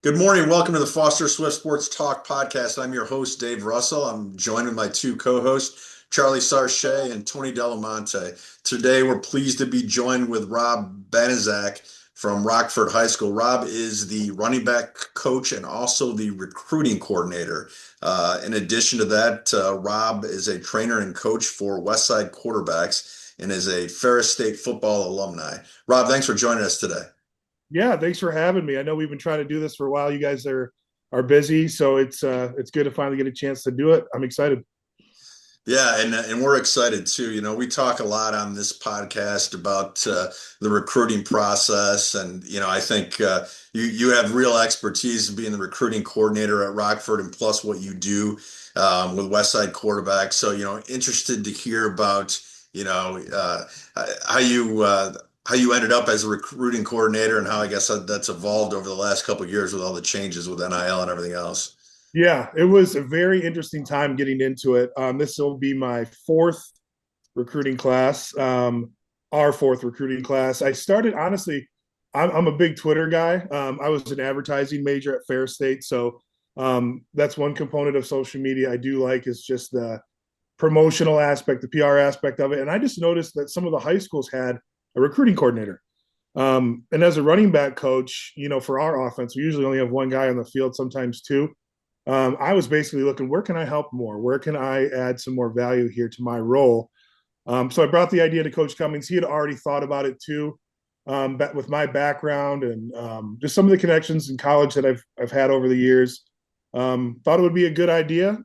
Good morning. Welcome to the Foster Swift Sports Talk podcast. I'm your host, Dave Russell. I'm joined with my two co-hosts, Charlie Sarche and Tony Delamonte. Today, we're pleased to be joined with Rob Banaszak from Rockford High School. Rob is the running back coach and also the recruiting coordinator. In addition to that, Rob is a trainer and coach for Westside quarterbacks and is a Ferris State football alumni. Rob, thanks for joining us today. Yeah, thanks for having me. I know we've been trying to do this for a while. You guys are busy, so it's good to finally get a chance to do it. I'm excited. Yeah, and we're excited too. We talk a lot on this podcast about the recruiting process, and I think you have real expertise in being the recruiting coordinator at Rockford, and plus what you do with Westside quarterbacks. So interested to hear about how you ended up as a recruiting coordinator, and how I guess that's evolved over the last couple of years with all the changes with NIL and everything else. Yeah, it was a very interesting time getting into it. This will be my fourth recruiting class, our fourth recruiting class. I started honestly. I'm a big Twitter guy. I was an advertising major at Ferris State, so that's one component of social media I do like is just the promotional aspect, the PR aspect of it. And I just noticed that some of the high schools had a recruiting coordinator. And as a running back coach, for our offense, we usually only have one guy on the field, sometimes two. I was basically looking, where can I help more? Where can I add some more value here to my role? So I brought the idea to Coach Cummings. He had already thought about it too, but with my background and just some of the connections in college that I've had over the years. Thought it would be a good idea.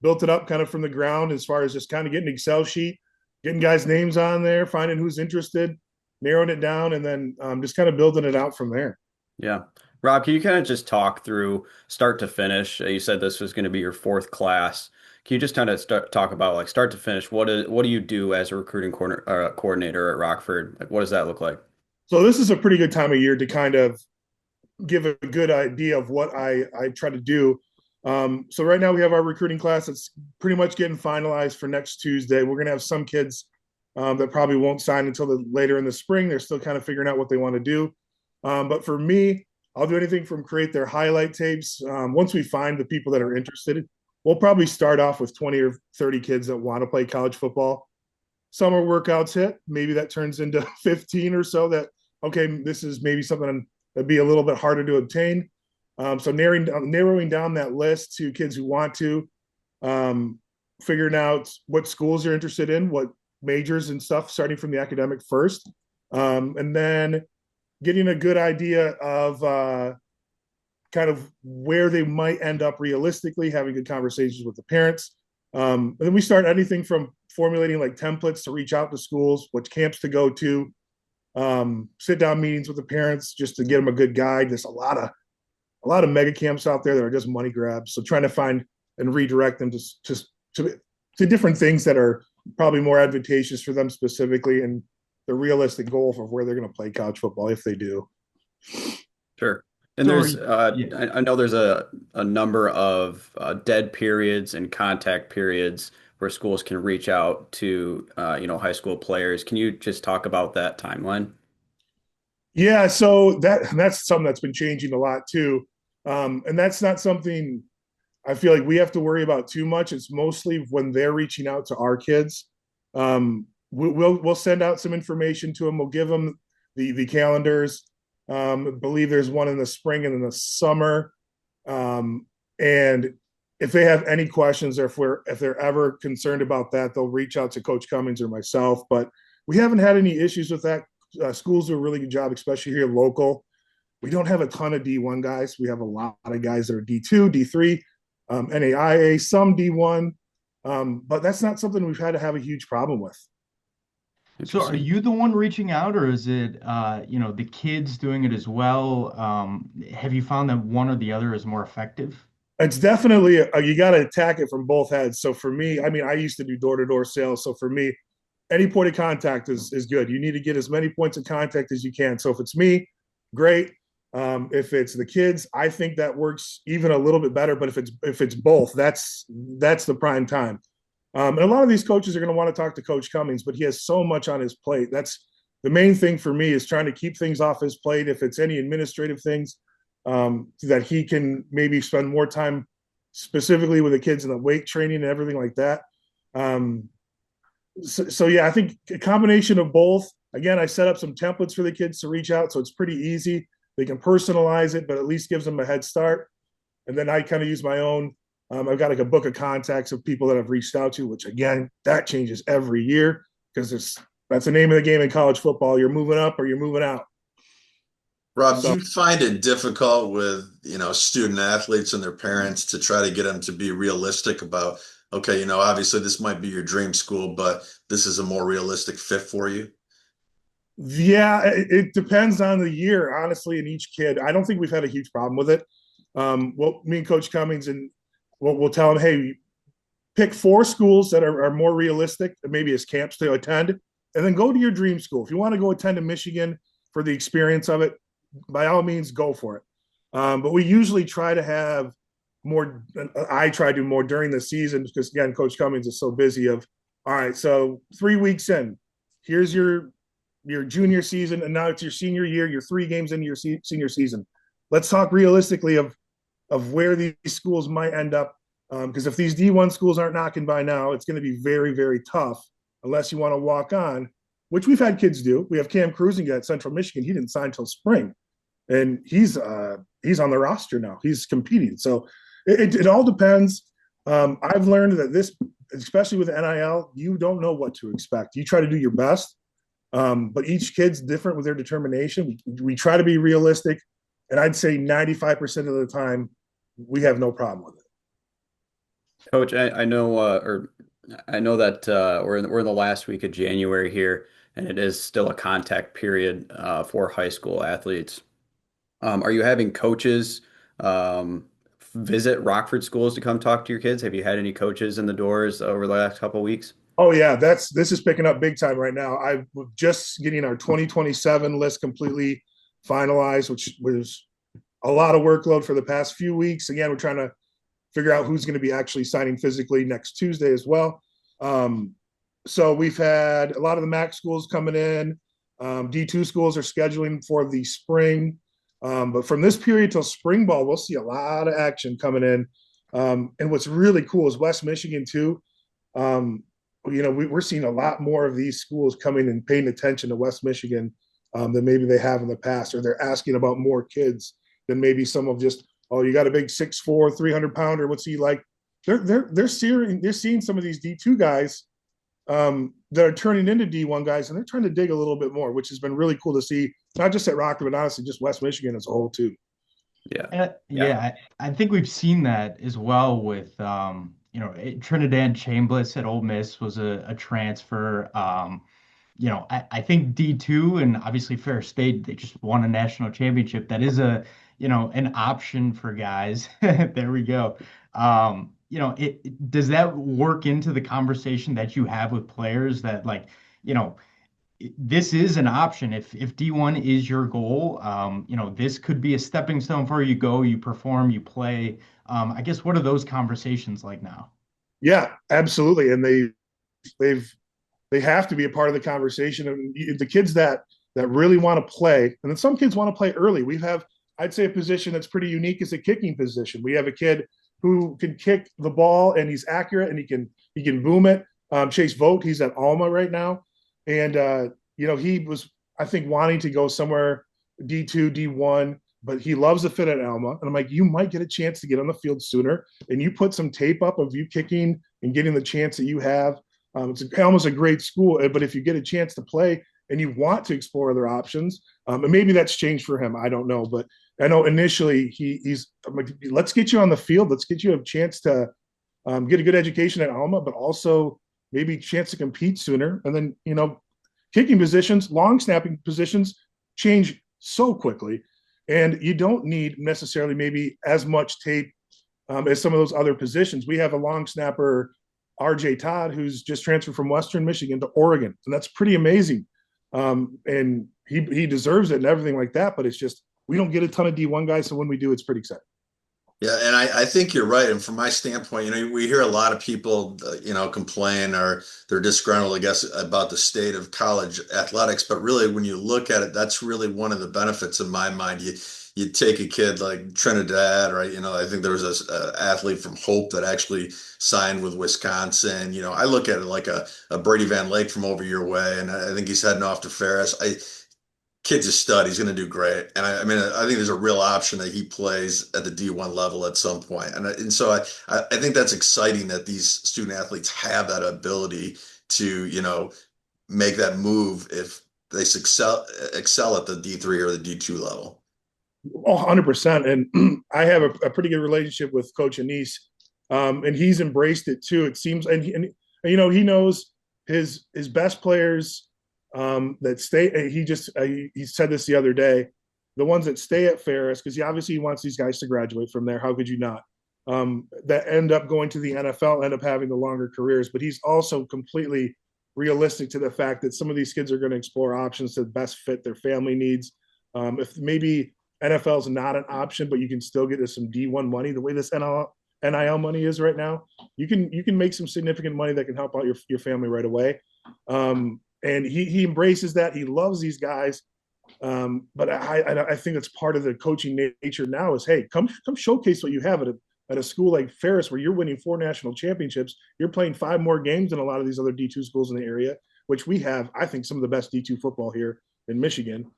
Built it up kind of from the ground as far as just kind of getting an Excel sheet, getting guys' names on there, finding who's interested, narrowing it down, and then just kind of building it out from there. Yeah. Rob, can you kind of just talk through start to finish? You said this was going to be your fourth class. Can you just kind of talk about like start to finish? What do you do as a recruiting coordinator at Rockford? Like, what does that look like? So this is a pretty good time of year to kind of give a good idea of what I try to do. So right now we have our recruiting class that's pretty much getting finalized for next Tuesday. We're going to have some kids that probably won't sign until later in the spring. They're still kind of figuring out what they want to do. But for me, I'll do anything from create their highlight tapes. Once we find the people that are interested, we'll probably start off with 20 or 30 kids that want to play college football. Summer workouts hit. Maybe that turns into 15 or so that, okay, this is maybe something that'd be a little bit harder to obtain. So narrowing down that list to kids who want to, figuring out what schools you're interested in, what majors and stuff, starting from the academic first. And then getting a good idea of kind of where they might end up realistically, having good conversations with the parents. And then we start anything from formulating like templates to reach out to schools, which camps to go to, sit down meetings with the parents just to get them a good guide. There's a lot of mega camps out there that are just money grabs. So trying to find and redirect them to different things that are probably more advantageous for them specifically and the realistic goal for where they're going to play college football if they do. Sure. And there's, I know there's a number of dead periods and contact periods where schools can reach out to, high school players. Can you just talk about that timeline? Yeah, so that's something that's been changing a lot too, and that's not something I feel like we have to worry about too much. It's mostly when they're reaching out to our kids. We'll send out some information to them. We'll give them the calendars. I believe there's one in the spring and in the summer. And if they have any questions or if they're ever concerned about that, they'll reach out to Coach Cummings or myself. But we haven't had any issues with that. Schools do a really good job, especially here local. We don't have a ton of D1 guys. We have a lot of guys that are D2, D3, NAIA, some D1. But that's not something we've had to have a huge problem with. So are you the one reaching out, or is it the kids doing it as well? Have you found that one or the other is more effective? It's definitely you got to attack it from both heads. So for me, I mean, I used to do door-to-door sales. So for me, any point of contact is good. You need to get as many points of contact as you can. So if it's me, great. If it's the kids, I think that works even a little bit better. But if it's both, that's the prime time. And a lot of these coaches are going to want to talk to Coach Cummings, but he has so much on his plate. That's the main thing for me is trying to keep things off his plate. If it's any administrative things, so that he can maybe spend more time specifically with the kids in the weight training and everything like that. So yeah, I think a combination of both. Again, I set up some templates for the kids to reach out, so it's pretty easy. They can personalize it, but at least gives them a head start. And then I kind of use my own. I've got like a book of contacts of people that I've reached out to, which again, that changes every year because that's the name of the game in college football. You're moving up or you're moving out. Rob, do So you find it difficult with, student athletes and their parents to try to get them to be realistic about, okay, obviously this might be your dream school, but this is a more realistic fit for you? yeah, it depends on the year, honestly, and each kid. I don't think we've had a huge problem with it. Well, me and Coach Cummings and we'll tell them, hey, pick 4 schools that are more realistic, maybe as camps to attend, and then go to your dream school. If you want to go attend to Michigan for the experience of it, by all means, go for it. But we usually try to have more. I try to do more during the season because again, Coach Cummings is so busy. Of all right, so 3 weeks in, here's your junior season, and now it's your senior year. You're 3 games into your senior season. Let's talk realistically of where these schools might end up. Because if these D1 schools aren't knocking by now, it's going to be very, very tough unless you want to walk on, which we've had kids do. We have Cam Cruising at Central Michigan. He didn't sign till spring, and he's on the roster now. He's competing. So it all depends. I've learned that this, especially with NIL, you don't know what to expect. You try to do your best, but each kid's different with their determination. We try to be realistic, and I'd say 95% of the time we have no problem with it. Coach, I know, or I know that we're in the last week of January here, and it is still a contact period for high school athletes. Are you having coaches visit Rockford schools to come talk to your kids? Have you had any coaches in the doors over the last couple of weeks? Oh yeah, this is picking up big time right now. I'm just getting our 2027 list completely finalized, which was a lot of workload for the past few weeks. Again, we're trying to figure out who's going to be actually signing physically next Tuesday as well. So we've had a lot of the MAC schools coming in. D2 schools are scheduling for the spring. But from this period till spring ball, we'll see a lot of action coming in. And what's really cool is West Michigan too. We're seeing a lot more of these schools coming and paying attention to West Michigan than maybe they have in the past, or they're asking about more kids than maybe some of just, oh, you got a big 6'4", 300-pounder. What's he like? They're seeing some of these D2 guys that are turning into D1 guys, and they're trying to dig a little bit more, which has been really cool to see, not just at Rockford, but honestly, just West Michigan as a whole too. Yeah, I think we've seen that as well with Trinidad Chambliss at Ole Miss was a transfer. I think D2 and obviously Fair State, they just won a national championship. That is an option for guys. There we go. Does that work into the conversation that you have with players that you know, this is an option. If D1 is your goal, this could be a stepping stone for you. Go, you perform, you play. I guess what are those conversations like now? Yeah, absolutely. And they have to be a part of the conversation. And the kids that really want to play, and then some kids want to play early. We have, I'd say, a position that's pretty unique is a kicking position. We have a kid who can kick the ball and he's accurate and he can boom it. Chase Vogt, he's at Alma right now, and he was, I think, wanting to go somewhere D2, D1, but he loves the fit at Alma. And I'm like, you might get a chance to get on the field sooner, and you put some tape up of you kicking and getting the chance that you have. Alma's a great school, but if you get a chance to play and you want to explore other options, and maybe that's changed for him, I don't know, but I know initially he's like, let's get you on the field, let's get you a chance to get a good education at Alma, but also maybe a chance to compete sooner. And then kicking positions, long snapping positions change so quickly, and you don't need necessarily maybe as much tape as some of those other positions. We have a long snapper, RJ Todd, who's just transferred from Western Michigan to Oregon, and that's pretty amazing. And he deserves it and everything like that. But it's just we don't get a ton of D1 guys, so when we do, it's pretty exciting. Yeah, and I think you're right. And from my standpoint, we hear a lot of people, complain or they're disgruntled, I guess, about the state of college athletics. But really, when you look at it, that's really one of the benefits in my mind. you take a kid like Trinidad, right? I think there was a athlete from Hope that actually signed with Wisconsin. I look at it like a Brady Van Lake from over your way, and I think he's heading off to Ferris. Kid's a stud. He's going to do great. And I mean, I think there's a real option that he plays at the D1 level at some point. And so I think that's exciting that these student athletes have that ability to, make that move if they excel at the D3 or the D2 level. Oh, 100%. And I have a pretty good relationship with Coach Anise, and he's embraced it too. It seems, and he knows his best players that stay. He said this the other day, the ones that stay at Ferris, because he wants these guys to graduate from there. How could you not? That end up going to the NFL, end up having the longer careers. But he's also completely realistic to the fact that some of these kids are going to explore options to best fit their family needs. If maybe NFL is not an option, but you can still get some D1 money. The way this NIL money is right now, you can make some significant money that can help out your family right away. And he embraces that. He loves these guys. But I think it's part of the coaching nature now is, hey, come showcase what you have at a school like Ferris, where you're winning 4 national championships. You're playing 5 more games than a lot of these other D2 schools in the area, which we have, I think, some of the best D2 football here in Michigan.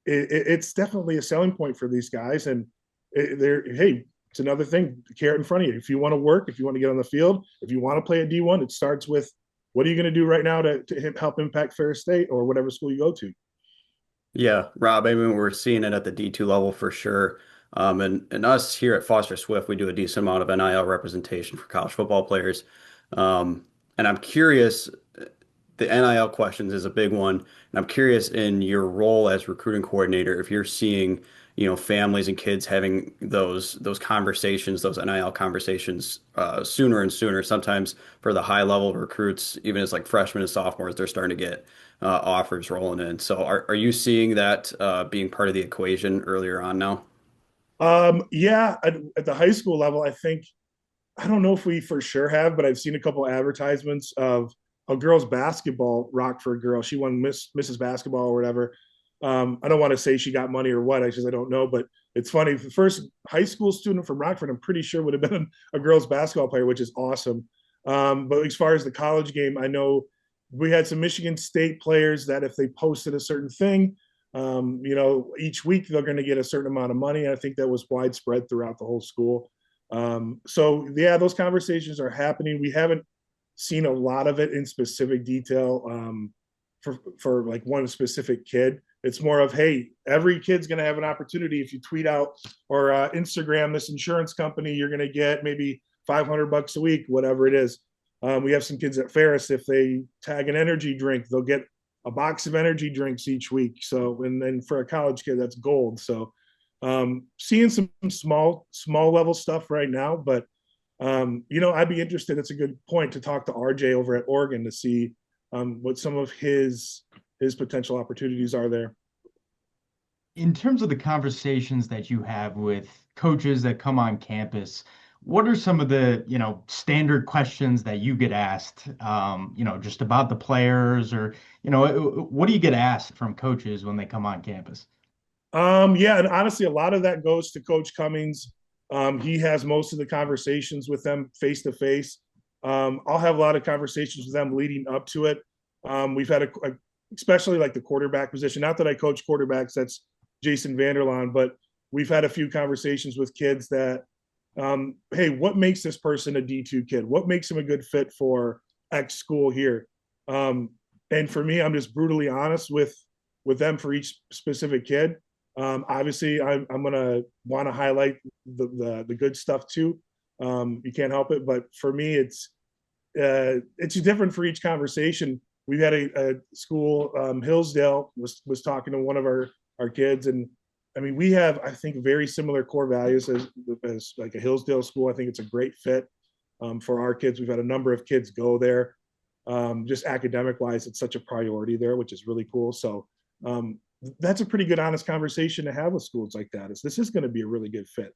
It's definitely a selling point for these guys. And hey, it's another thing, the carrot in front of you. If you want to work, if you want to get on the field, if you want to play at D1, it starts with, what are you going to do right now to help impact Ferris State or whatever school you go to? Yeah, Rob, I mean, we're seeing it at the D2 level for sure. And us here at Foster Swift, we do a decent amount of NIL representation for college football players. And I'm curious, the NIL questions is a big one. And I'm curious in your role as recruiting coordinator, if you're seeing, families and kids having those conversations, those NIL conversations sooner and sooner. Sometimes for the high level recruits, even as like freshmen and sophomores, they're starting to get offers rolling in. So are you seeing that being part of the equation earlier on now? Yeah, at the high school level, I don't know if we for sure have, but I've seen a couple advertisements of a girls basketball Rockford girl. She won Mrs. Basketball or whatever. I don't want to say she got money or what. I don't know, but it's funny. The first high school student from Rockford, I'm pretty sure would have been a girls basketball player, which is awesome. But as far as the college game, I know we had some Michigan State players that if they posted a certain thing, each week they're going to get a certain amount of money. I think that was widespread throughout the whole school. So yeah, those conversations are happening. We haven't seen a lot of it in specific detail for like one specific kid. It's more of, hey, every kid's going to have an opportunity. If you tweet out or Instagram this insurance company, you're going to get maybe $500 a week, whatever it is. We have some kids at Ferris. If they tag an energy drink, they'll get a box of energy drinks each week. So, and then for a college kid, that's gold. So, seeing some small level stuff right now, but I'd be interested. It's a good point to talk to RJ over at Oregon to see what some of his potential opportunities are there. In terms of the conversations that you have with coaches that come on campus, what are some of the, standard questions that you get asked, just about the players or, what do you get asked from coaches when they come on campus? Yeah, and honestly, a lot of that goes to Coach Cummings. He has most of the conversations with them face to face. I'll have a lot of conversations with them leading up to it. We've had especially like the quarterback position. Not that I coach quarterbacks, that's Jason Vanderlaan, but we've had a few conversations with kids that, hey, what makes this person a D2 kid? What makes him a good fit for X school here? And for me, I'm just brutally honest with them for each specific kid. Obviously, I'm going to want to highlight the good stuff too. You can't help it, but for me, it's different for each conversation. We've had a school, Hillsdale was talking to one of our kids, and I mean, we have, I think, very similar core values as like a Hillsdale school. I think it's a great fit for our kids. We've had a number of kids go there. Just academic wise, it's such a priority there, which is really cool. So that's a pretty good, honest conversation to have with schools like that. This is going to be a really good fit.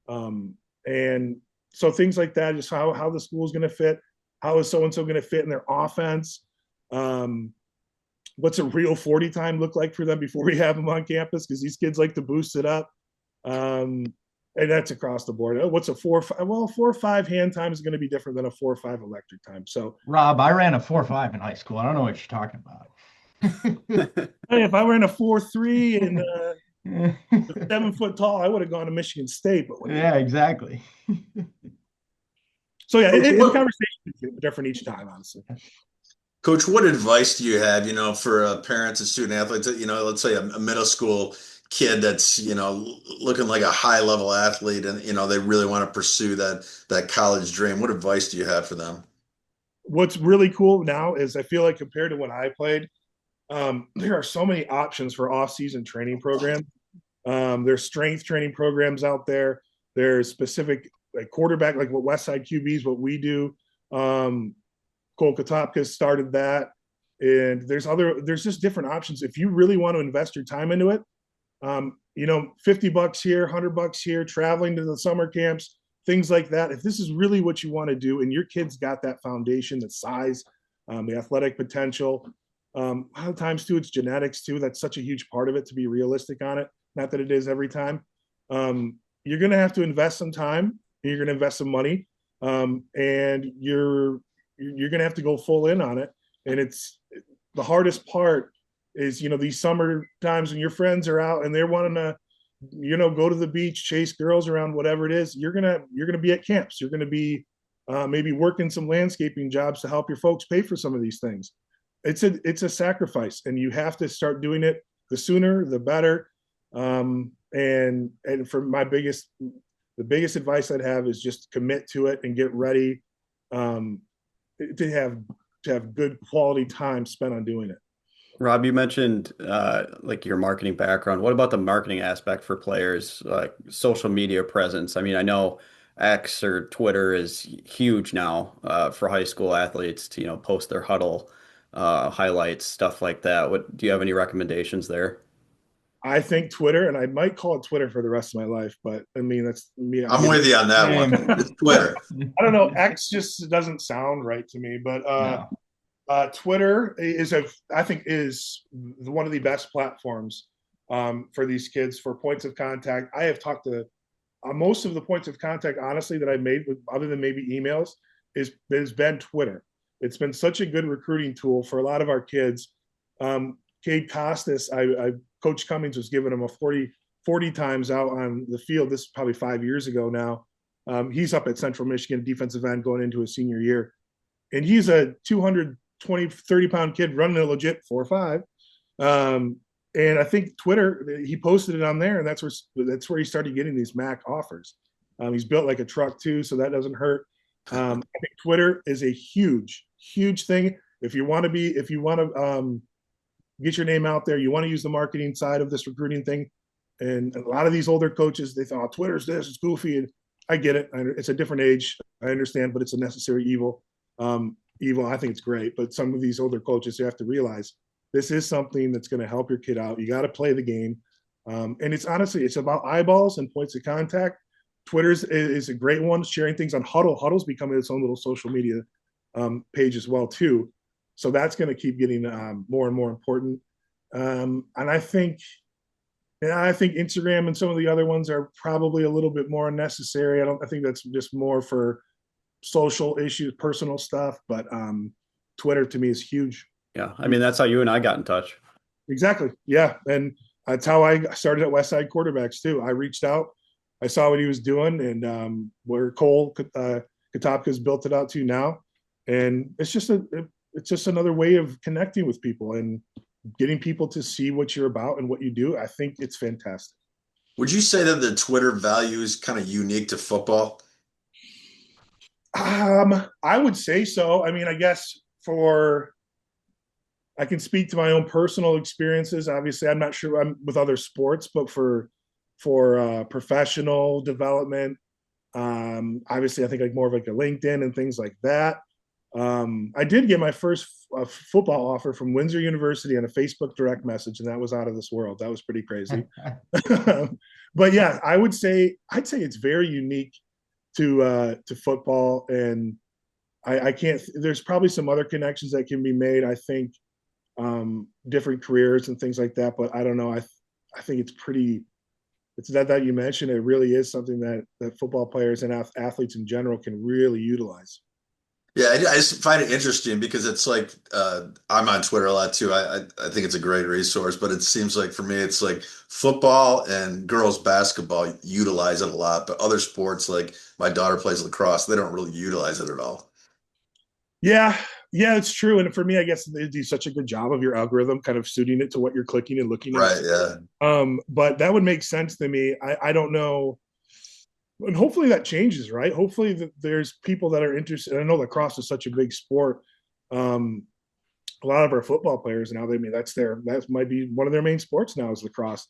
And so things like that, just how the school is going to fit, how is so-and-so going to fit in their offense. what's a real 40 time look like for them before we have them on campus, because these kids like to boost it up. And that's across the board. What's a 4.5? Well, 4.5 hand time is going to be different than a 4.5 electric time. So, Rob, I ran a 4.5 in high school. I don't know what you're talking about. hey, if I ran a 4.3 and 7 foot tall, I would have gone to Michigan State. But yeah, exactly. So yeah, in conversation is different each time, honestly. Coach, what advice do you have, for parents and student athletes, let's say a middle school kid that's, looking like a high level athlete and, they really want to pursue that college dream. What advice do you have for them? What's really cool now is I feel like compared to when I played, there are so many options for off-season training programs. There's strength training programs out there. There's specific like quarterback, like what Westside QBs, what we do. Cole Katopka started that. And there's just different options. If you really want to invest your time into it, $50 here, $100 here, traveling to the summer camps, things like that. If this is really what you want to do and your kid's got that foundation, the size, the athletic potential, a lot of times too, it's genetics too. That's such a huge part of it, to be realistic on it. Not that it is every time. You're going to have to invest some time. You're going to invest some money, and you're going to have to go full in on it. And it's the hardest part is, these summer times when your friends are out and they're wanting to, go to the beach, chase girls around, whatever it is. You're gonna be at camps. You're gonna be maybe working some landscaping jobs to help your folks pay for some of these things. It's a sacrifice, and you have to start doing it. The sooner, the better. And for the biggest advice I'd have is just commit to it and get ready to have good quality time spent on doing it. Rob, you mentioned like your marketing background. What about the marketing aspect for players, like social media presence? I mean, I know X or Twitter is huge now for high school athletes to, post their huddle highlights, stuff like that. Do you have any recommendations there? I think Twitter, and I might call it Twitter for the rest of my life, but I mean, that's me. I'm with you on that one. It's Twitter. I don't know. X just doesn't sound right to me, but No. Twitter I think is one of the best platforms for these kids for points of contact. I have talked to most of the points of contact, honestly, that I've made with, other than maybe emails, has been Twitter. It's been such a good recruiting tool for a lot of our kids. Cade Costas, Coach Cummings was giving him a 40 times out on the field. This is probably 5 years ago now. He's up at Central Michigan, defensive end, going into his senior year. And he's a 220, 30-pound kid running a legit 4.5. And I think Twitter, he posted it on there, and that's where he started getting these MAC offers. He's built like a truck too, so that doesn't hurt. I think Twitter is a huge, huge thing. If you want to get your name out there, you want to use the marketing side of this recruiting thing. And a lot of these older coaches, they thought, oh, Twitter's this, it's goofy. And I get it. It's a different age. I understand, but it's a necessary evil. I think it's great. But some of these older coaches, you have to realize this is something that's going to help your kid out. You got to play the game. And it's about eyeballs and points of contact. Twitter's is a great one, sharing things on Huddle. Huddle's becoming its own little social media page as well, too. So that's going to keep getting more and more important. And I think Instagram and some of the other ones are probably a little bit more unnecessary. I think that's just more for social issues, personal stuff. But Twitter to me is huge. Yeah, I mean, that's how you and I got in touch. Exactly. Yeah, and that's how I started at Westside Quarterbacks too. I reached out, I saw what he was doing, and where Cole Katopka's built it out to now, and it's just another way of connecting with people and getting people to see what you're about and what you do. I think it's fantastic. Would you say that the Twitter value is kind of unique to football? I would say so. I mean, I guess I can speak to my own personal experiences. Obviously, I'm not sure I'm with other sports, but for professional development, obviously, I think like more of like a LinkedIn and things like that. I did get my first football offer from Windsor University on a Facebook direct message, and that was out of this world. That was pretty crazy. But yeah, I'd say it's very unique to football, and I can't. There's probably some other connections that can be made. I think different careers and things like that. But I don't know. I think it's that you mentioned. It really is something that football players and athletes in general can really utilize. Yeah, I just find it interesting because it's like I'm on Twitter a lot too. I think it's a great resource, but it seems like for me it's like football and girls basketball utilize it a lot, but other sports like my daughter plays lacrosse, they don't really utilize it at all. Yeah, yeah, it's true. And for me, I guess they do such a good job of your algorithm kind of suiting it to what you're clicking and looking at. Right, yeah. But that would make sense to me. I don't know. And hopefully that changes, right? Hopefully that there's people that are interested. I know lacrosse is such a big sport. Um, a lot of our football players now, that might be one of their main sports now is lacrosse.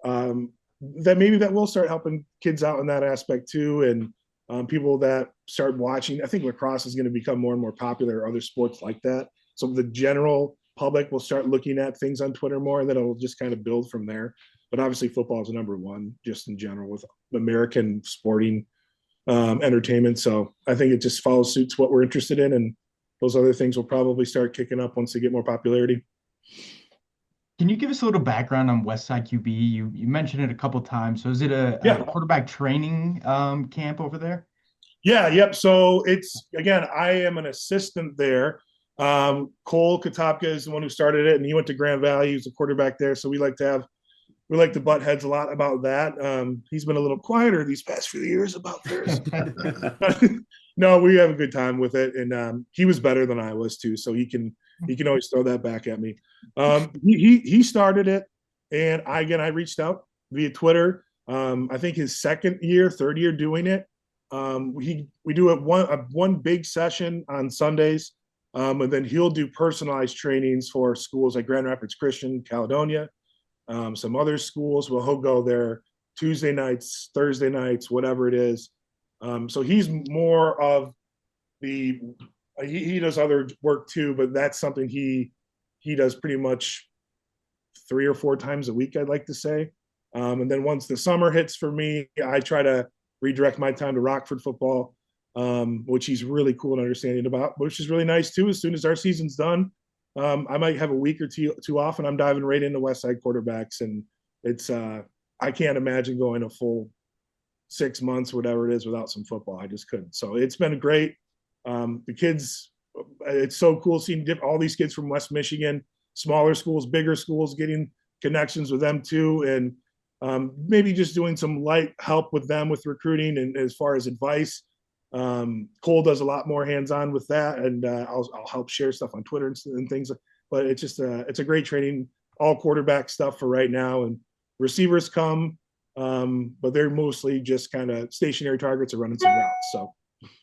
That maybe that will start helping kids out in that aspect too. And people that start watching, I think lacrosse is going to become more and more popular, other sports like that. So the general public will start looking at things on Twitter more, and then it'll just kind of build from there. But obviously, football is number one just in general with American sporting entertainment. So I think it just follows suit to what we're interested in, and those other things will probably start kicking up once they get more popularity. Can you give us a little background on Westside QB? You mentioned it a couple times. So is it a Yeah. quarterback training camp over there? Yeah, yep. So it's again, I am an assistant there. Cole Katopka is the one who started it, and he went to Grand Valley. He was a quarterback there, so we like to butt heads a lot about that. He's been a little quieter these past few years about theirs. No, we have a good time with it, and he was better than I was too, so he can always throw that back at me. He started it, and I reached out via Twitter. I think his third year doing it. We do one big session on Sundays, and then he'll do personalized trainings for schools like Grand Rapids Christian, Caledonia, some other schools. Well, he'll go there Tuesday nights, Thursday nights, whatever it is. So he's more of he does other work too, but that's something he does pretty much 3 or 4 times a week, I'd like to say. And then once the summer hits for me, I try to redirect my time to Rockford football, which he's really cool and understanding about, which is really nice too. As soon as our season's done, I might have a week or two off, and I'm diving right into Westside quarterbacks. And it's I can't imagine going a full 6 months, whatever it is, without some football. I just couldn't. So it's been great. The kids, it's so cool seeing all these kids from West Michigan, smaller schools, bigger schools, getting connections with them too, and maybe just doing some light help with them with recruiting and as far as advice. Cole does a lot more hands-on with that, and I'll help share stuff on Twitter and things. But it's just it's a great training, all quarterback stuff for right now, and receivers come, but they're mostly just kind of stationary targets or running some routes. So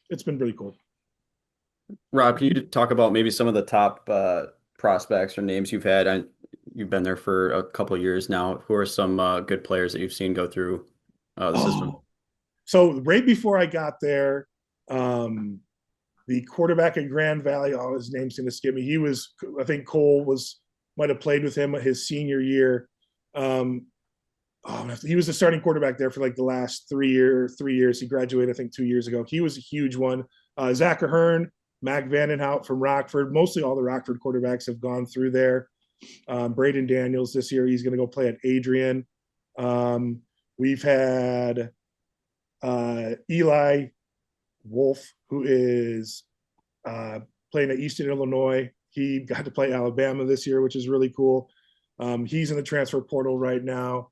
it's been really cool. Rob, can you talk about maybe some of the top prospects or names you've had? You've been there for a couple of years now. Who are some good players that you've seen go through the system? So right before I got there, the quarterback at Grand Valley, his name's going to skip me. I think Cole might have played with him his senior year. He was the starting quarterback there for like the last 3 years. He graduated, I think, 2 years ago. He was a huge one. Zach Ahern, Mac Vandenhout from Rockford. Mostly all the Rockford quarterbacks have gone through there. Braden Daniels this year, he's going to go play at Adrian. We've had Eli Wolf, who is playing at Eastern Illinois. He got to play Alabama this year, which is really cool. He's in the transfer portal right now.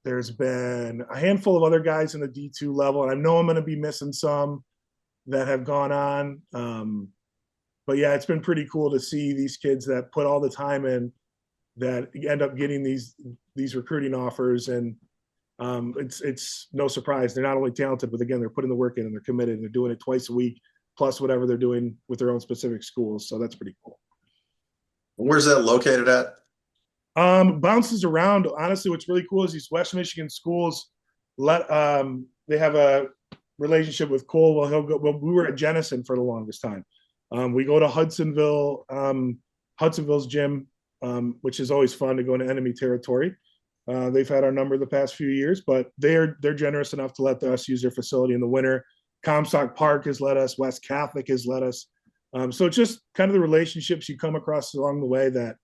There's been a handful of other guys in the D2 level, and I know I'm going to be missing some that have gone on. But yeah, it's been pretty cool to see these kids that put all the time in that end up getting these recruiting offers. And it's no surprise. They're not only talented, but again, they're putting the work in and they're committed and they're doing it twice a week, plus whatever they're doing with their own specific schools. So that's pretty cool. Where's that located at? Bounces around. Honestly, what's really cool is these West Michigan schools they have a relationship with Cole. Well, we were at Jenison for the longest time. We go to Hudsonville's gym, which is always fun to go into enemy territory. They've had our number the past few years, but they're generous enough to let us use their facility in the winter. Comstock Park has let us. West Catholic has let us. So it's just kind of the relationships you come across along the way that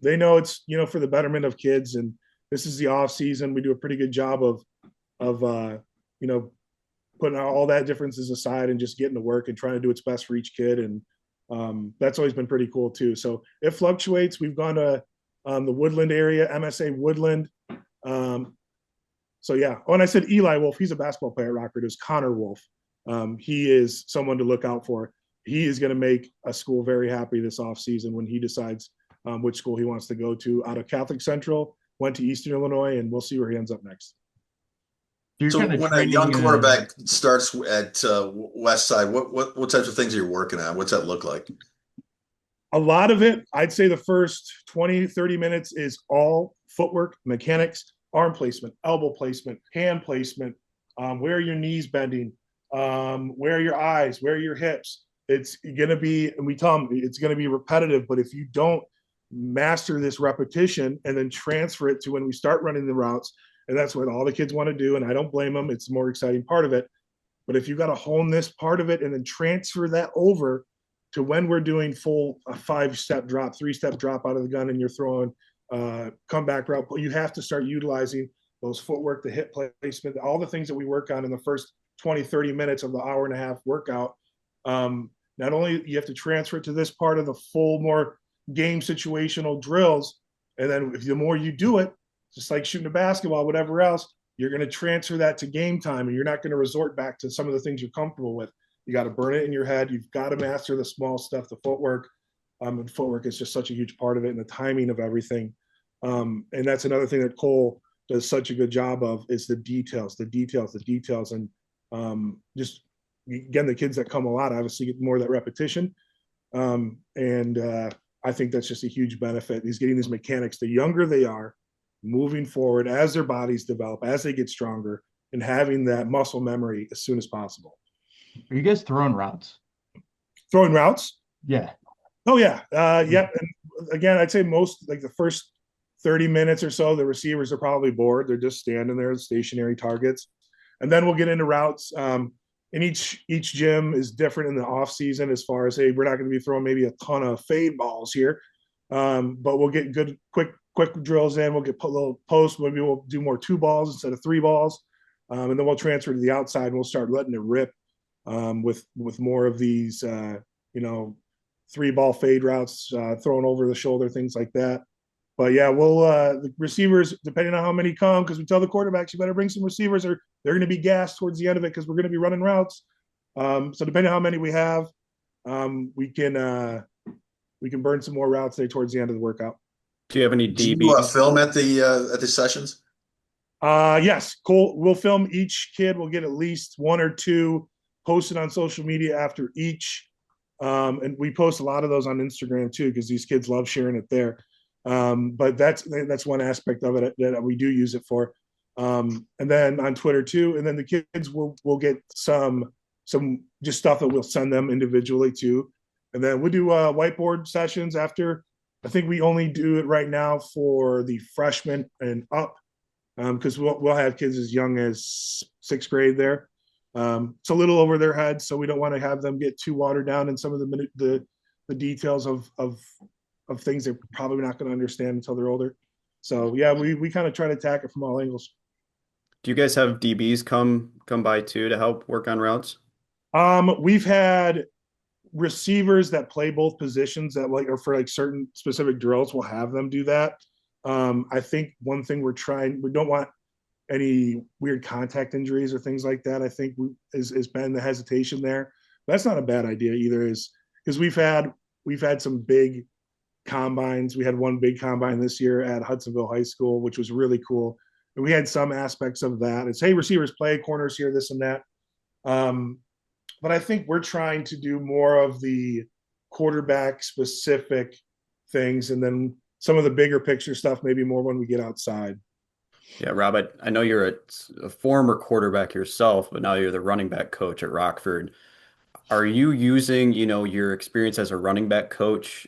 they know it's, for the betterment of kids. And this is the off season. We do a pretty good job of you know, putting all that differences aside and just getting to work and trying to do what's best for each kid. And that's always been pretty cool too. So it fluctuates. We've gone to the Woodland area, MSA Woodland. So yeah. Oh, and I said Eli Wolf. He's a basketball player at Rockford. It was Connor Wolf. He is someone to look out for. He is going to make a school very happy this offseason when he decides which school he wants to go to. Out of Catholic Central, went to Eastern Illinois, and we'll see where he ends up next. So when a young quarterback starts at West Side, what types of things are you working on? What's that look like? A lot of it, I'd say the first 20, 30 minutes is all footwork, mechanics, arm placement, elbow placement, hand placement, where are your knees bending, where are your eyes, where are your hips. It's going to be, and we tell them it's going to be repetitive, but if you don't master this repetition and then transfer it to when we start running the routes, and that's what all the kids want to do, and I don't blame them. It's the more exciting part of it. But if you got to hone this part of it and then transfer that over to when we're doing full a 5-step drop, 3-step drop out of the gun, and you're throwing comeback route, you have to start utilizing those footwork, the hip placement, all the things that we work on in the first 20, 30 minutes of the hour and a half workout. Not only you have to transfer it to this part of the full, more game situational drills, and then the more you do it, just like shooting a basketball, whatever else, you're going to transfer that to game time, and you're not going to resort back to some of the things you're comfortable with. You got to burn it in your head. You've got to master the small stuff, the footwork. And footwork is just such a huge part of it, and the timing of everything. And that's another thing that Cole does such a good job of is the details. And just, again, the kids that come a lot obviously get more of that repetition. I think that's just a huge benefit. He's getting these mechanics. The younger they are, moving forward as their bodies develop, as they get stronger, and having that muscle memory as soon as possible. Are you guys throwing routes? Throwing routes? Yeah. Oh, yeah. Yep. And again, I'd say most, like the first 30 minutes or so, the receivers are probably bored. They're just standing there, stationary targets. And then we'll get into routes. And each gym is different in the off season as far as, hey, we're not going to be throwing maybe a ton of fade balls here. But we'll get good, quick drills in. We'll get a little posts. Maybe we'll do more 2 balls instead of 3 balls. And then we'll transfer to the outside and we'll start letting it rip with more of these, 3-ball fade routes, thrown over the shoulder, things like that. But yeah, we'll the receivers, depending on how many come, because we tell the quarterbacks, you better bring some receivers or they're going to be gassed towards the end of it because we're going to be running routes. So depending on how many we have, we can burn some more routes there towards the end of the workout. Do you have any DB? Do you film at the sessions? Yes, Cole. We'll film each kid. We'll get at least 1 or 2 posted on social media after each, and we post a lot of those on Instagram too because these kids love sharing it there. But that's one aspect of it that we do use it for, and then on Twitter too. And then the kids will get some just stuff that we'll send them individually too. And then we'll do whiteboard sessions after. I think we only do it right now for the freshmen and up, because we'll have kids as young as 6th grade there. It's a little over their heads, so we don't want to have them get too watered down in some of the details of things they're probably not going to understand until they're older. So yeah, we kind of try to attack it from all angles. Do you guys have DBs come by too to help work on routes? We've had receivers that play both positions that or for certain specific drills, we'll have them do that. I think one thing we don't want any weird contact injuries or things like that. I think has been the hesitation there. But that's not a bad idea either, is because we've had some big combines. We had one big combine this year at Hudsonville High School, which was really cool. And we had some aspects of that. It's, hey, receivers play, corners here, this and that. But I think we're trying to do more of the quarterback specific things, and then some of the bigger picture stuff, maybe more when we get outside. Yeah, Rob, I know you're a former quarterback yourself, but now you're the running back coach at Rockford. Are you using, your experience as a running back coach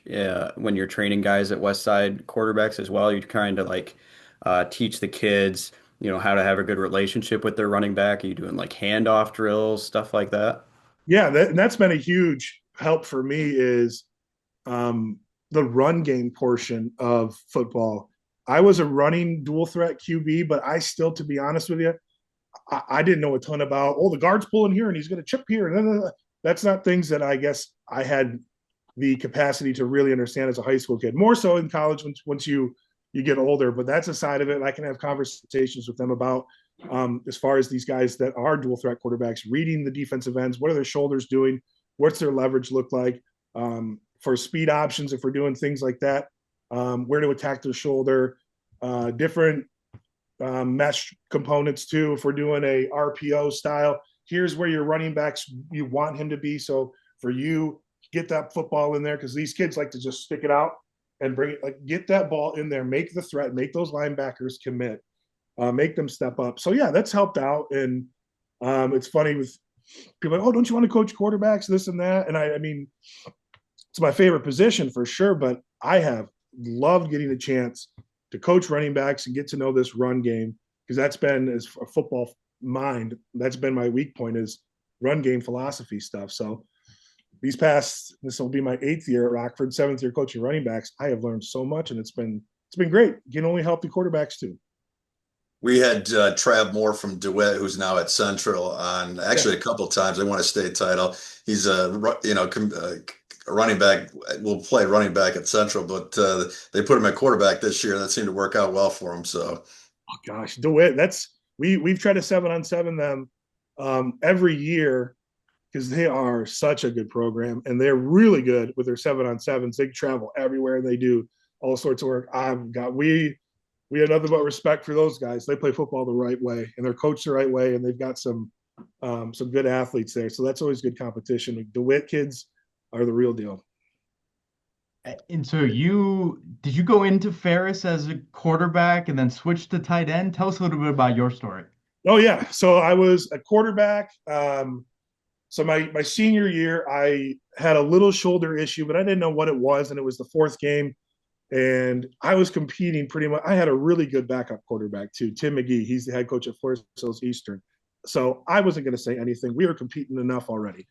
when you're training guys at Westside quarterbacks as well? You're trying to teach the kids, how to have a good relationship with their running back? Are you doing handoff drills, stuff like that? Yeah, that's been a huge helped for me is the run game portion of football. I was a running dual threat QB, but I still, to be honest with you, I didn't know a ton about, the guard's pulling here and he's going to chip here. That's not things that I guess I had the capacity to really understand as a high school kid. More so in college once you get older, but that's a side of it. I can have conversations with them about as far as these guys that are dual threat quarterbacks, reading the defensive ends, what are their shoulders doing, what's their leverage look like, for speed options if we're doing things like that, where to attack the shoulder, different mesh components too. If we're doing a RPO style, here's where your running backs you want him to be. So for you, get that football in there, because these kids like to just stick it out and bring it, like get that ball in there, make the threat, make those linebackers commit, make them step up. So yeah, that's helped out. And it's funny with people like, oh, don't you want to coach quarterbacks, this and that? And I mean, it's my favorite position for sure, but I have loved getting a chance to coach running backs and get to know this run game, because that's been, as a football mind, that's been my weak point, is run game philosophy stuff. So this will be my 8th year at Rockford, 7th year coaching running backs. I have learned so much, and it's been great. You can only help the quarterbacks too. We had Trav Moore from DeWitt, who's now at Central, on actually a couple of times. They won a state title. He's a running back. Will play running back at Central, but they put him at quarterback this year, and that seemed to work out well for him. So, oh gosh, DeWitt. We've tried to 7-on-7 them every year, because they are such a good program, and they're really good with their 7-on-7s. They travel everywhere, and they do all sorts of work. We had nothing but respect for those guys. They play football the right way, and they're coached the right way, and they've got some good athletes there. So that's always good competition. DeWitt kids are the real deal. And so did you go into Ferris as a quarterback and then switch to tight end? Tell us a little bit about your story. Oh yeah. So I was a quarterback. So my senior year, I had a little shoulder issue, but I didn't know what it was. And it was the 4th game. And I was competing pretty much. I had a really good backup quarterback too, Tim McGee. He's the head coach at Forest Hills Eastern. So I wasn't going to say anything. We were competing enough already.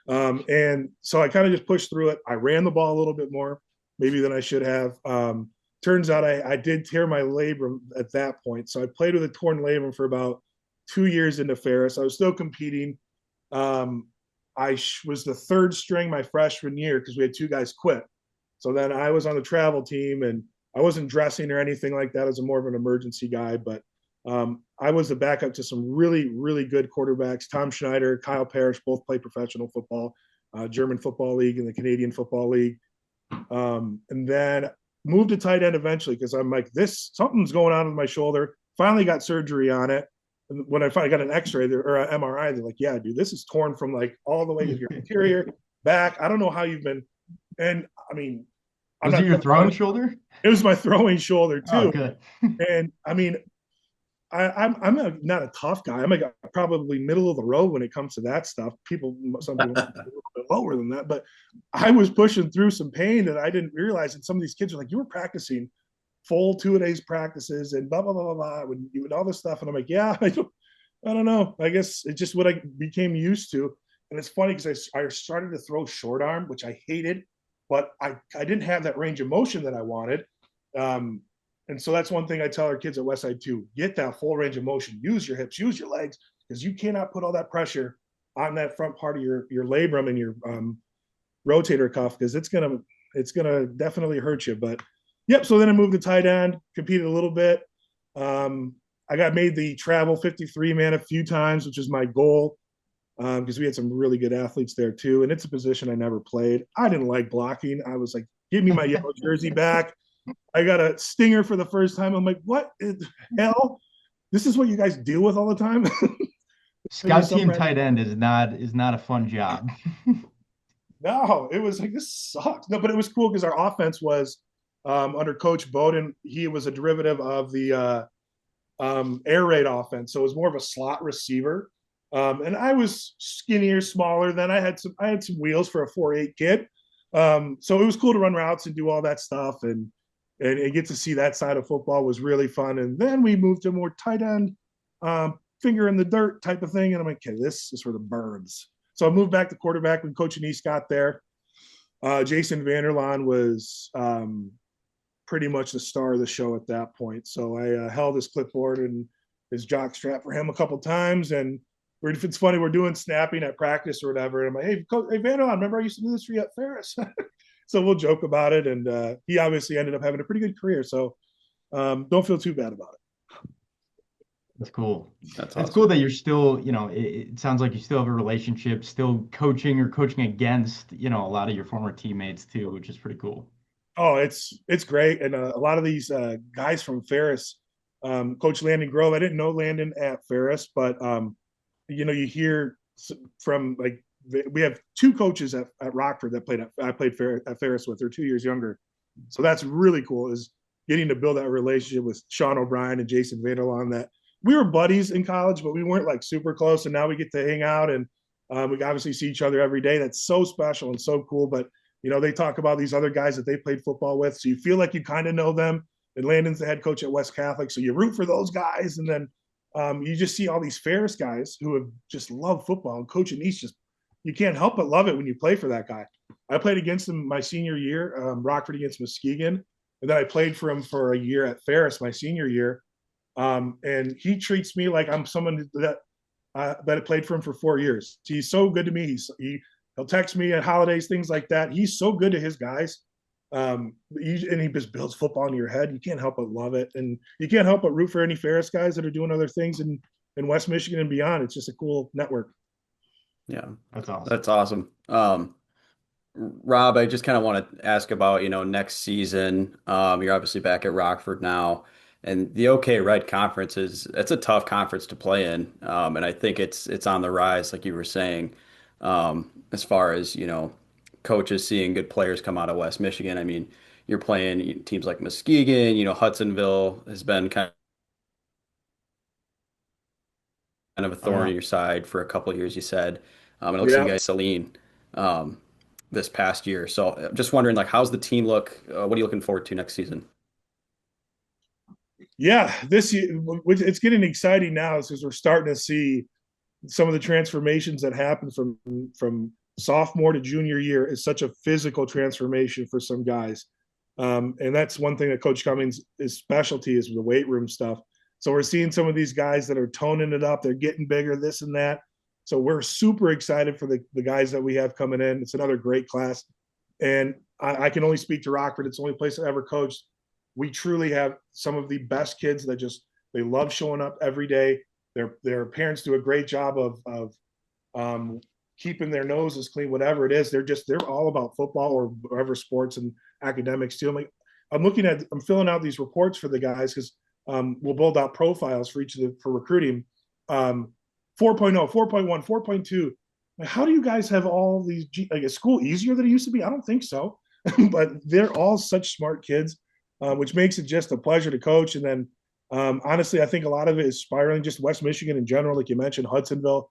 And so I kind of just pushed through it. I ran the ball a little bit more, maybe than I should have. Turns out I did tear my labrum at that point. So I played with a torn labrum for about 2 years into Ferris. I was still competing. I was the 3rd string my freshman year, because we had 2 guys quit. So then I was on the travel team, and I wasn't dressing or anything like that as more of an emergency guy, but I was the backup to some really, really good quarterbacks. Tom Schneider, Kyle Parrish, both play professional football, German Football League and the Canadian Football League. And then moved to tight end eventually, because I'm like, something's going on with my shoulder. Finally got surgery on it. And when I finally got an x-ray or an MRI, they're like, yeah, dude, this is torn from like all the way to your anterior back. I don't know how you've been. And I mean, was it your throwing shoulder? It was my throwing shoulder too. Oh, good. And I mean, I'm not a tough guy. I'm probably middle of the road when it comes to that stuff. Some people are a little bit lower than that, but I was pushing through some pain that I didn't realize. And some of these kids are like, you were practicing full 2-a-days practices and blah, blah, blah, blah, blah, when you and all this stuff. And I'm like, yeah, I don't know. I guess it's just what I became used to. And it's funny because I started to throw short arm, which I hated, but I didn't have that range of motion that I wanted. And so that's one thing I tell our kids at Westside too: get that full range of motion, use your hips, use your legs, because you cannot put all that pressure on that front part of your labrum and your rotator cuff, because it's gonna definitely hurt you. But yep. So then I moved to tight end, competed a little bit. I got made the travel 53 man a few times, which is my goal, because we had some really good athletes there too. And it's a position I never played. I didn't like blocking. I was like, give me my yellow jersey back. I got a stinger for the first time. I'm like, what the hell? This is what you guys deal with all the time? Scout team tight end is not a fun job. No, it was like, this sucks. No, but it was cool because our offense was under Coach Bowden. He was a derivative of the air raid offense. So it was more of a slot receiver. And I was skinnier, smaller. Then I had some wheels for a 4'8" kid. So it was cool to run routes and do all that stuff, and get to see that side of football was really fun. And then we moved to more tight end, finger in the dirt type of thing. And I'm like, okay, this is for the birds. So I moved back to quarterback when Coach Anise got there. Jason Vanderlaan was pretty much the star of the show at that point. So I held his clipboard and his jock strap for him a couple times. And if it's funny, we're doing snapping at practice or whatever. And I'm like, hey Vanderlaan, remember I used to do this for you at Ferris? So we'll joke about it. And he obviously ended up having a pretty good career. So don't feel too bad about it. That's cool. That's It's awesome. cool that you're still, it sounds like you still have a relationship, still coaching or coaching against, a lot of your former teammates too, which is pretty cool. Oh, it's great. And a lot of these guys from Ferris, Coach Landon Grove, I didn't know Landon at Ferris, but you hear from like we have two coaches at Rockford that I played at Ferris with. They're 2 years younger, so that's really cool. Is getting to build that relationship with Sean O'Brien and Jason Vanderlaan. That we were buddies in college, but we weren't like super close. And now we get to hang out and we obviously see each other every day. That's so special and so cool. But they talk about these other guys that they played football with, so you feel like you kind of know them. And Landon's the head coach at West Catholic, so you root for those guys. And then you just see all these Ferris guys who have just loved football, and Coach Anise just you can't help but love it when you play for that guy. I played against him my senior year, Rockford against Muskegon, and then I played for him for a year at Ferris my senior year. And he treats me like I'm someone that played for him for 4 years. He's so good to me. He'll text me at holidays, things like that. He's so good to his guys. And he just builds football in your head. You can't help but love it. And you can't help but root for any Ferris guys that are doing other things in West Michigan and beyond. It's just a cool network. Yeah, That's awesome. that's awesome. Rob, I just kind of want to ask about, next season. You're obviously back at Rockford now, and the OK Red Conference it's a tough conference to play in. And I think it's on the rise, like you were saying, as far as, coaches seeing good players come out of West Michigan. I mean, you're playing teams like Muskegon, Hudsonville has been kind of a Oh thorn yeah. in your side for a couple of years, you said. And it looks like you Yeah. guys Celine this past year. So just wondering, like, how's the team look? What are you looking forward to next season? Yeah. This year, it's getting exciting now because we're starting to see some of the transformations that happen from sophomore to junior year is such a physical transformation for some guys. And that's one thing that Coach Cummings' is specialty is the weight room stuff. So we're seeing some of these guys that are toning it up. They're getting bigger, this and that. So we're super excited for the guys that we have coming in. It's another great class. And I can only speak to Rockford. It's the only place I ever coached. We truly have some of the best kids that they love showing up every day. Their parents do a great job of keeping their noses clean, whatever it is. They're all about football or whatever sports and academics too. I'm filling out these reports for the guys because we'll build out profiles for each of for recruiting. 4.0, 4.1, 4.2. How do you guys have all these? Like, is school easier than it used to be? I don't think so, but they're all such smart kids, which makes it just a pleasure to coach. And then honestly, I think a lot of it is spiraling just West Michigan in general, like you mentioned, Hudsonville.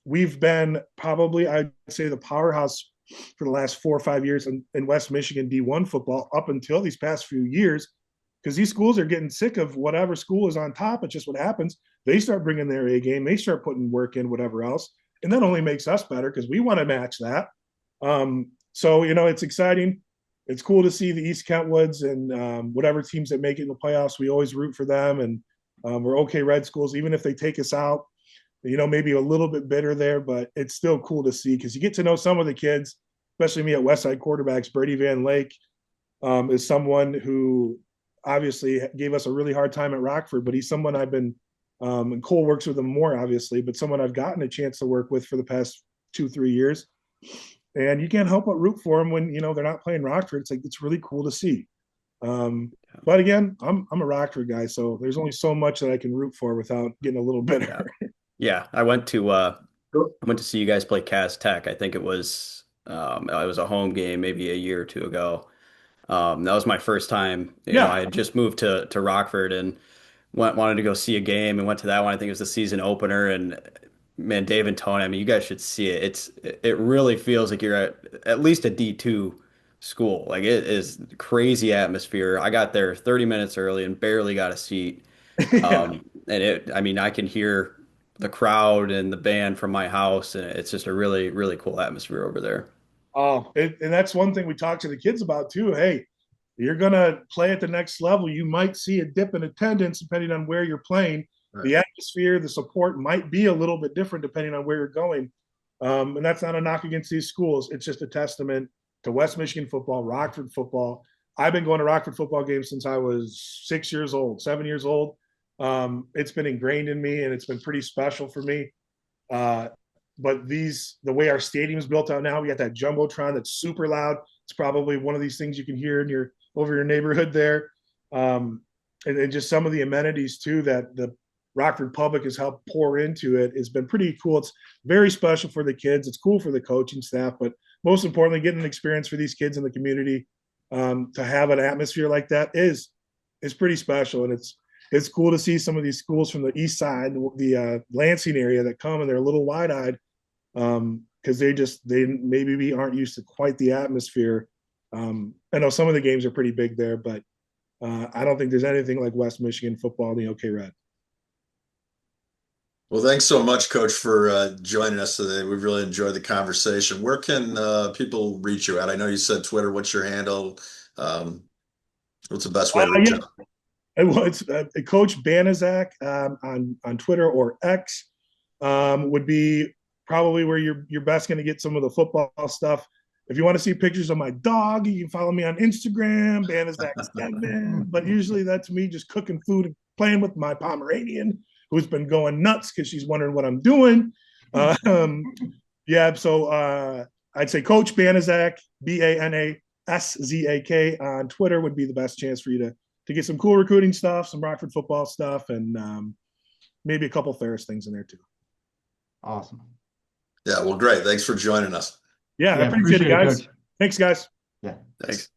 We've been probably, I'd say, the powerhouse for the last 4 or 5 years in West Michigan D1 football up until these past few years, because these schools are getting sick of whatever school is on top. It's just what happens. They start bringing their A game. They start putting work in, whatever else. And that only makes us better because we want to match that. So, it's exciting. It's cool to see the East Kentwoods and whatever teams that make it in the playoffs. We always root for them. And we're OK Red Schools, even if they take us out, maybe a little bit bitter there, but it's still cool to see because you get to know some of the kids, especially me at Westside quarterbacks. Brady Van Lake is someone who obviously gave us a really hard time at Rockford, but he's someone I've been, and Cole works with him more, obviously, but someone I've gotten a chance to work with for the past 2, 3 years. And you can't help but root for them when, they're not playing Rockford. It's like, it's really cool to see. But again, I'm a Rockford guy, so there's only so much that I can root for without getting a little bitter. Yeah, I went to see you guys play Cass Tech. I think it was a home game maybe a year or two ago. That was my first time. I Yeah. had just moved to Rockford and wanted to go see a game and went to that one. I think it was the season opener. And man, Dave and Tony, I mean, you guys should see it. It really feels like you're at least a D2 school. Like it is crazy atmosphere. I got there 30 minutes early and barely got a seat. Yeah. I mean, I can hear the crowd and the band from my house, and it's just a really, really cool atmosphere over there. Oh, and that's one thing we talk to the kids about too. Hey, you're going to play at the next level. You might see a dip in attendance depending on where you're playing. Right. The atmosphere, the support might be a little bit different depending on where you're going. And that's not a knock against these schools. It's just a testament to West Michigan football, Rockford football. I've been going to Rockford football games since I was 6 years old, 7 years old. It's been ingrained in me, and it's been pretty special for me. But the way our stadium's built out now, we got that jumbotron that's super loud. It's probably one of these things you can hear in over your neighborhood there. And just some of the amenities too that the Rockford Public has helped pour into it has been pretty cool. It's very special for the kids. It's cool for the coaching staff, but most importantly, getting an experience for these kids in the community to have an atmosphere like that is pretty special. And it's cool to see some of these schools from the east side, the Lansing area, that come and they're a little wide-eyed because they maybe aren't used to quite the atmosphere. I know some of the games are pretty big there, but I don't think there's anything like West Michigan football in the OK Red. Well, thanks so much, Coach, for joining us today. We've really enjoyed the conversation. Where can people reach you at? I know you said Twitter. What's your handle? What's the best way to reach out? Well, it's Coach Banaszak on Twitter or X would be probably where you're best going to get some of the football stuff. If you want to see pictures of my dog, you can follow me on Instagram, Banaszak7. But usually that's me just cooking food and playing with my Pomeranian, who's been going nuts because she's wondering what I'm doing. So I'd say Coach Banaszak, Banaszak on Twitter would be the best chance for you to get some cool recruiting stuff, some Rockford football stuff, and maybe a couple Ferris things in there too. Awesome. Yeah, well, great. Thanks for joining us. Yeah, I appreciate it, guys. Thanks, guys. Yeah. Thanks.